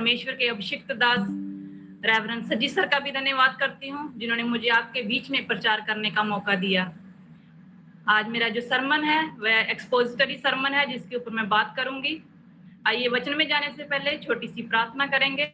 परमेश्वर के अभिषिक्त दास रेवरेंड सजी सर का भी धन्यवाद करती हूँ, जिन्होंने मुझे आपके बीच में प्रचार करने का मौका दिया। आज मेरा जो सरमन है वह एक्सपोजिटरी सरमन है, जिसके ऊपर मैं बात करूंगी। आइए वचन में जाने से पहले छोटी सी प्रार्थना करेंगे।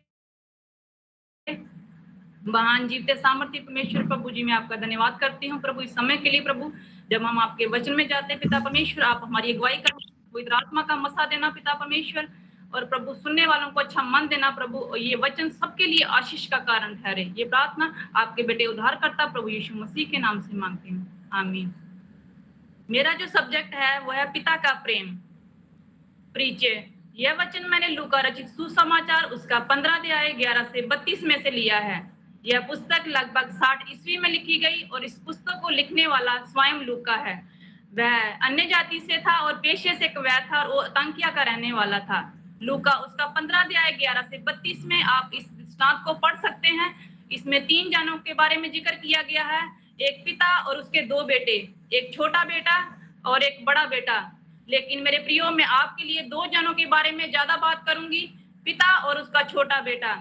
महान जीवते सामर्थ्य परमेश्वर प्रभु जी, मैं आपका धन्यवाद करती हूँ प्रभु इस समय के लिए। प्रभु जब हम आपके वचन में जाते हैं पिता परमेश्वर, आप हमारी अगुवाई करें, पवित्र आत्मा का मसा देना पिता परमेश्वर, और प्रभु सुनने वालों को अच्छा मन देना प्रभु, और ये वचन सबके लिए आशीष का कारण ठहरे। ये प्रार्थना आपके बेटे उद्धारकर्ता प्रभु यीशु मसीह के नाम से मांगती हूँ, आमीन। मेरा जो सब्जेक्ट है वो है पिता का प्रेम। परिचय। यह वचन मैंने लूका रचित सुसमाचार उसका 15 अध्याय 11 से 32 में से लिया है। यह पुस्तक लगभग 60 ईस्वी में लिखी गई और इस पुस्तक को लिखने वाला स्वयं लूका है। वह अन्य जाति से था और पेशे से एक वैद्य था और वो अंताकिया का रहने वाला था। लूका उसका 15 अध्याय 11 से 32 में आप इस दृष्टांत को पढ़ सकते हैं। इसमें 3 जनों के बारे में जिक्र किया गया है, एक पिता और उसके 2 बेटे, एक छोटा बेटा और एक बड़ा बेटा। लेकिन मेरे प्रियो, मैं आपके लिए 2 जनों के बारे में ज्यादा बात करूंगी, पिता और उसका छोटा बेटा।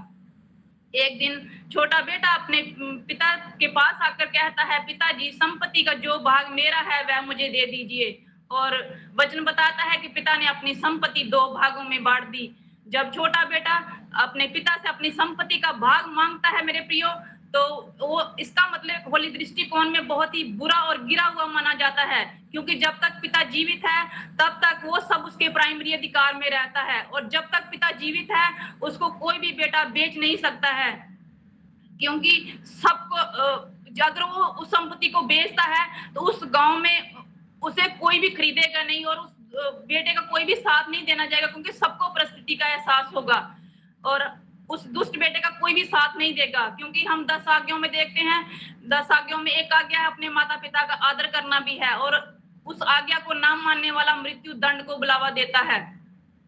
एक दिन छोटा बेटा अपने पिता के पास आकर कहता है, पिताजी संपत्ति का जो भाग मेरा है वह मुझे दे दीजिए। और वचन बताता है कि पिता ने अपनी संपत्ति 2 भागों में बांट दी। जब छोटा बेटा अपने पिता से अपनी संपत्ति का भाग मांगता है मेरे प्रियो, तो वो इसका मतलब होली दृष्टिकोण में बहुत ही बुरा और गिरा हुआ माना जाता है, क्योंकि जब तक पिता जीवित है तब तक वो सब उसके प्राइमरी अधिकार में रहता है, और जब तक पिता जीवित है उसको कोई भी बेटा बेच नहीं सकता है, क्योंकि सबको अगर वो उस संपत्ति को बेचता है तो उस गांव में उसे कोई भी खरीदेगा नहीं और उस बेटे का कोई भी साथ नहीं देना जाएगा, क्योंकि सबको परिस्थिति का एहसास होगा और उस दुष्ट बेटे का कोई भी साथ नहीं देगा। क्योंकि हम 10 आज्ञाओं में देखते हैं, 10 आज्ञाओं में एक आज्ञा है अपने माता पिता का आदर करना भी है, और उस आज्ञा को ना मानने वाला मृत्यु दंड को बुलावा देता है।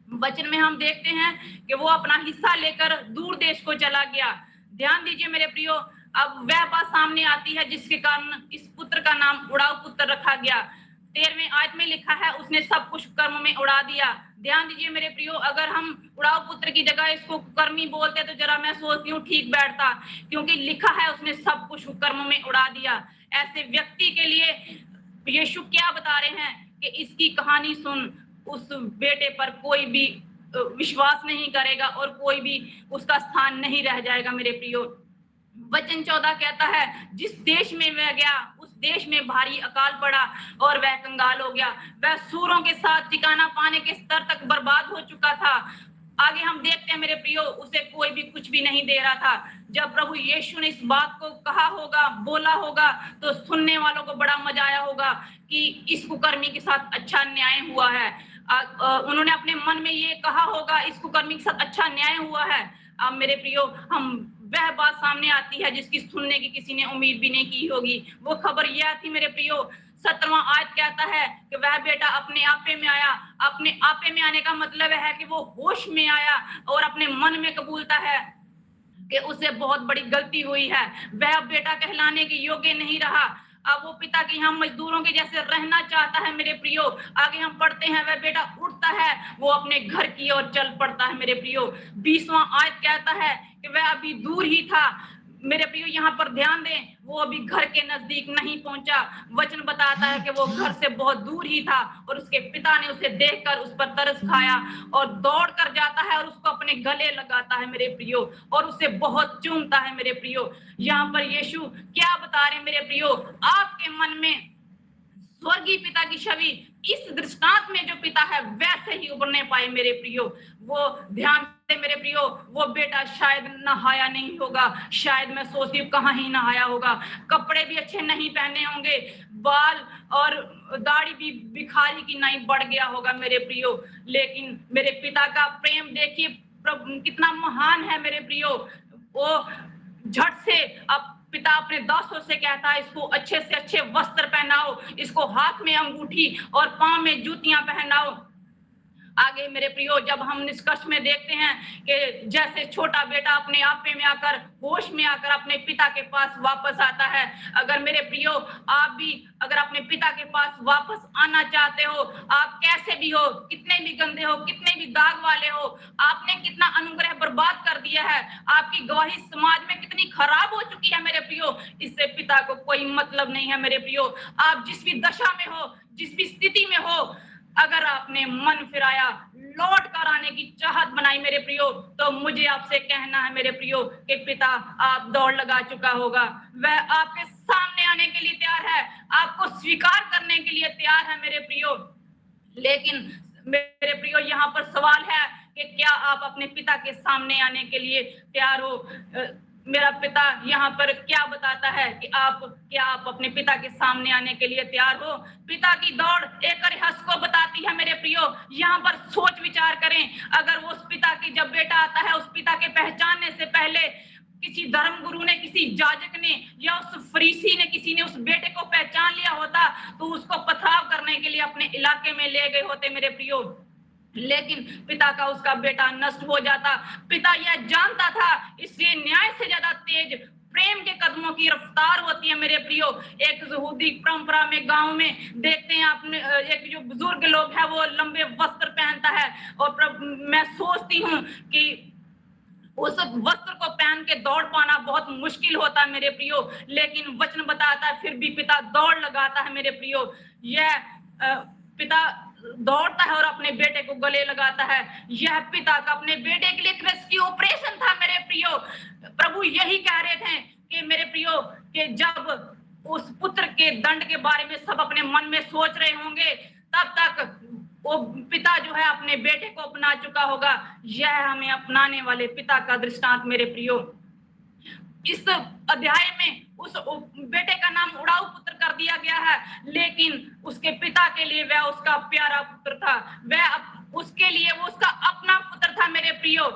वचन में हम देखते हैं कि वो अपना हिस्सा लेकर दूर देश को चला गया। ध्यान दीजिए मेरे प्रियो, अब वह बात सामने आती है जिसके कारण इस पुत्र का नाम उड़ाऊ पुत्र रखा गया। 13वें आयत में लिखा है, उसने सब कुछ कर्म में उड़ा दिया। ध्यान दीजिए मेरे प्रियो, अगर हम उड़ाऊ पुत्र की जगह इसको कर्मी बोलते तो जरा मैं सोचती हूँ ठीक बैठता, क्योंकि लिखा है उसने सब कुछ कर्म में उड़ा दिया। ऐसे व्यक्ति के लिए यीशु क्या बता रहे हैं कि इसकी कहानी सुन, उस बेटे पर कोई भी विश्वास नहीं करेगा और कोई भी उसका स्थान नहीं रह जाएगा मेरे प्रियो। वचन 14 कहता है, जिस देश में वह गया उस देश में भारी अकाल पड़ा और वह कंगाल हो गया। वह सूरों के साथ ठिकाना पाने के स्तर तक बर्बाद हो चुका था। आगे हम देखते हैं मेरे प्रियो, उसे कोई भी कुछ भी नहीं दे रहा था। जब प्रभु यीशु ने इस बात को कहा होगा, बोला होगा, तो सुनने वालों को बड़ा मजा आया होगा कि इस कुकर्मी के साथ अच्छा न्याय हुआ है। उन्होंने अपने मन में ये कहा होगा, इस कुकर्मी के साथ अच्छा न्याय हुआ है। अब मेरे प्रियो, हम वह बात सामने आती है जिसकी सुनने की किसी ने उम्मीद भी नहीं की होगी। वो खबर यह थी मेरे प्रियो, 17वां आयत कहता है कि वह बेटा अपने आपे में आया। अपने आपे में आने का मतलब है कि वो होश में आया और अपने मन में कबूलता है कि उसे बहुत बड़ी गलती हुई है। वह बेटा कहलाने के योग्य नहीं रहा। अब वो पिता के यहाँ मजदूरों के जैसे रहना चाहता है मेरे प्रियो। आगे हम पढ़ते हैं, वह बेटा उठता है, वो अपने घर की ओर चल पड़ता है मेरे प्रियो। 20वां आयत कहता है कि वह अभी दूर ही था। मेरे प्रियो यहाँ पर ध्यान दें, वो अभी घर के नजदीक नहीं पहुंचा। वचन बताता है कि वो घर से बहुत दूर ही था और उसके पिता ने उसे देखकर उस पर तरस खाया और दौड़ कर जाता है और उसको अपने गले लगाता है मेरे प्रियो, और उसे बहुत चूमता है मेरे प्रियो। यहाँ पर यीशु क्या बता रहे मेरे प्रियो, आपके मन में स्वर्गीय पिता की छवि इस दृष्टांत में जो पिता है वैसे ही उभरने पाए मेरे प्रियो। वो ध्यान से मेरे प्रियो, वो बेटा शायद नहाया नहीं होगा, शायद मैं सोचती हूँ कहाँ ही नहाया होगा, कपड़े भी अच्छे नहीं पहने होंगे, बाल और दाढ़ी भी भिखारी की नहीं बढ़ गया होगा मेरे प्रियो। लेकिन मेरे पिता का प्रेम देखिए कितना महान है मेरे प्रियो। वो झट से अब पिता अपने दासों से कहता है, इसको अच्छे से अच्छे वस्त्र पहनाओ, इसको हाथ में अंगूठी और पांव में जूतियां पहनाओ। आगे मेरे प्रियो, जब हम निष्कर्ष में देखते हैं कि जैसे छोटा बेटा अपने आपे में आकर, होश में आकर अपने पिता के पास वापस आता है, अगर मेरे प्रियो आप भी अगर अपने पिता के पास वापस आना चाहते हो, आप कैसे भी हो, कितने भी गंदे हो, कितने भी दाग वाले हो, आपने कितना अनुग्रह बर्बाद कर दिया है, आपकी गवाही समाज में कितनी खराब हो चुकी है मेरे प्रियो, इससे पिता को कोई मतलब नहीं है मेरे प्रियो। आप जिस भी दशा में हो, जिस भी स्थिति में हो, अगर आपने मन फिराया, लौट कर आने की चाहत बनाई मेरे प्रियो, तो मुझे आपसे कहना है मेरे प्रियो कि पिता आप दौड़ लगा चुका होगा, वह आपके सामने आने के लिए तैयार है, आपको स्वीकार करने के लिए तैयार है मेरे प्रियो। लेकिन मेरे प्रियो, यहाँ पर सवाल है कि क्या आप अपने पिता के सामने आने के लिए तैयार हो? मेरा पिता यहाँ पर क्या बताता है कि क्या आप अपने पिता के सामने आने के लिए तैयार हो? पिता की दौड़ एक हंस को बताती है मेरे प्रियो। यहाँ पर सोच विचार करें, अगर उस पिता की जब बेटा आता है, उस पिता के पहचानने से पहले किसी धर्म गुरु ने, किसी जाजक ने या उस फरीसी ने, किसी ने उस बेटे को पहचान लिया होता, तो उसको पथराव करने के लिए अपने इलाके में ले गए होते मेरे प्रियो। लेकिन पिता का उसका बेटा नष्ट हो जाता। पिता यह जानता था, इसलिए न्याय से ज्यादा तेज प्रेम के कदमों की रफ्तार होती है मेरे प्रियो। एक यहूदी परंपरा में, गांव में देखते हैं आपने, एक जो बुजुर्ग लोग है वो लंबे वस्त्र पहनता है, और मैं सोचती हूँ कि उस वस्त्र को पहन के दौड़ पाना बहुत मुश्किल होता है मेरे प्रियो, लेकिन वचन बताता है फिर भी पिता दौड़ लगाता है मेरे प्रियो। यह पिता दौड़ता है और अपने बेटे को गले लगाता है। यह पिता का अपने बेटे के लिए एक रेस्क्यू ऑपरेशन था मेरे प्रियो। प्रभु यही कह रहे थे कि मेरे प्रियो, कि जब उस पुत्र के दंड के बारे में सब अपने मन में सोच रहे होंगे, तब तक वो पिता जो है अपने बेटे को अपना चुका होगा। यह हमें अपनाने वाले पिता का दृष्टांत मेरे प्रियो। इस अध्याय में उस बेटे का नाम उड़ाऊ पुत्र कर दिया गया है, लेकिन उसके पिता के लिए वह उसका प्यारा पुत्र था, वह उसके लिए वो उसका अपना पुत्र था मेरे प्रियो।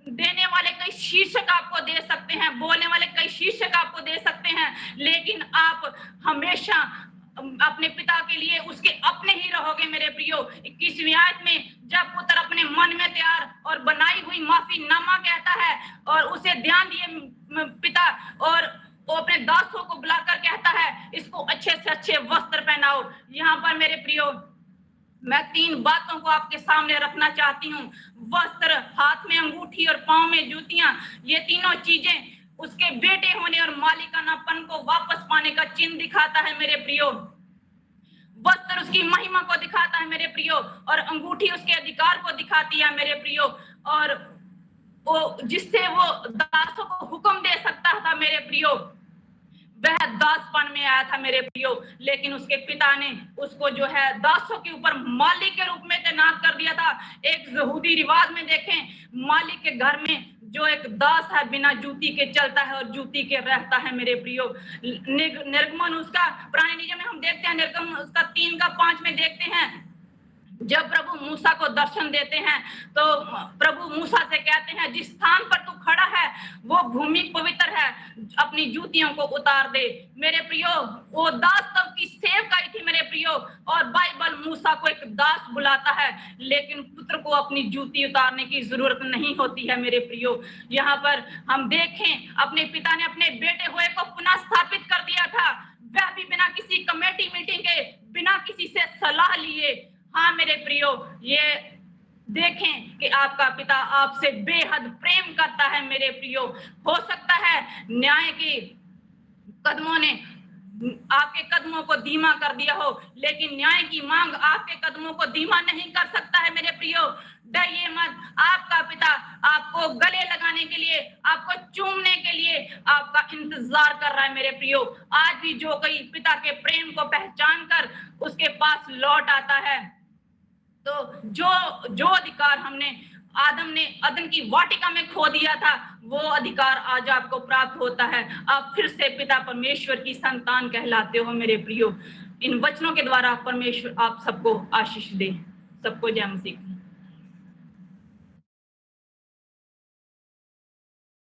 देने वाले कई शीर्षक आपको दे सकते हैं, बोलने वाले कई शीर्षक आपको दे सकते हैं, लेकिन आप हमेशा अपने पिता के लिए उसके अपने ही रहोगे मेरे प्रियो। 21वीं आयत में जब पुत्र अपने मन में तैयार और बनाई हुई माफीनामा कहता है, और उसे ध्यान दिए पिता, और वो अपने दासों को बुलाकर कहता है इसको अच्छे से अच्छे वस्त्र पहनाओ। यहाँ पर मेरे प्रियो, मैं 3 बातों को आपके सामने रखना चाहती हूँ। वस्त्र, हाथ में अंगूठी और पांव में जूतियां, ये तीनों चीजें उसके बेटे होने और मालिकानापन को वापस पाने का चिन्ह दिखाता है मेरे प्रियो। वस्त्र उसकी महिमा को दिखाता है मेरे प्रियो, और अंगूठी उसके अधिकार को दिखाती है मेरे प्रियो, और वो जिससे वो दासों को हुक्म दे सकता था मेरे प्रियो। वह दासपन में आया था मेरे प्रियो, लेकिन उसके पिता ने उसको जो है दासों के ऊपर मालिक के रूप में तैनात कर दिया था। एक यहूदी रिवाज में देखें, मालिक के घर में जो एक दास है बिना जूती के चलता है और जूती के रहता है मेरे प्रियो। निर्गमन उसका पुराने नियम में हम देखते हैं, निर्गमन उसका 3:5 में देखते हैं, जब प्रभु मूसा को दर्शन देते हैं तो प्रभु मूसा से कहते हैं जिस स्थान पर तू खड़ा है वो भूमि पवित्र है, अपनी जूतियों को उतार दे। मेरे प्रियो, वो दास तब की सेवकाई थी मेरे प्रियो, और बाइबल मूसा को एक दास बुलाता है, लेकिन पुत्र को अपनी जूती उतारने की जरूरत नहीं होती है मेरे प्रियो। यहाँ पर हम देखें, अपने पिता ने अपने बेटे हुए को पुनः स्थापित कर दिया था, वह भी बिना किसी कमेटी मीटिंग के, बिना किसी से सलाह लिए। हाँ मेरे प्रियो, ये देखें कि आपका पिता आपसे बेहद प्रेम करता है मेरे प्रियो। हो सकता है न्याय के कदमों ने आपके कदमों को धीमा कर दिया हो, लेकिन न्याय की मांग आपके कदमों को धीमा नहीं कर सकता है मेरे प्रियो। डरिए मत, आपका पिता आपको गले लगाने के लिए, आपको चूमने के लिए आपका इंतजार कर रहा है मेरे प्रियो। आज भी जो कोई पिता के प्रेम को पहचान कर उसके पास लौट आता है, तो जो अधिकार हमने आदम ने अदन की वाटिका में खो दिया था, वो अधिकार आज आपको प्राप्त होता है। आप फिर से पिता परमेश्वर की संतान कहलाते हो मेरे प्रियो। इन वचनों के द्वारा परमेश्वर आप सबको आशीष दे। सबको जय मसीह।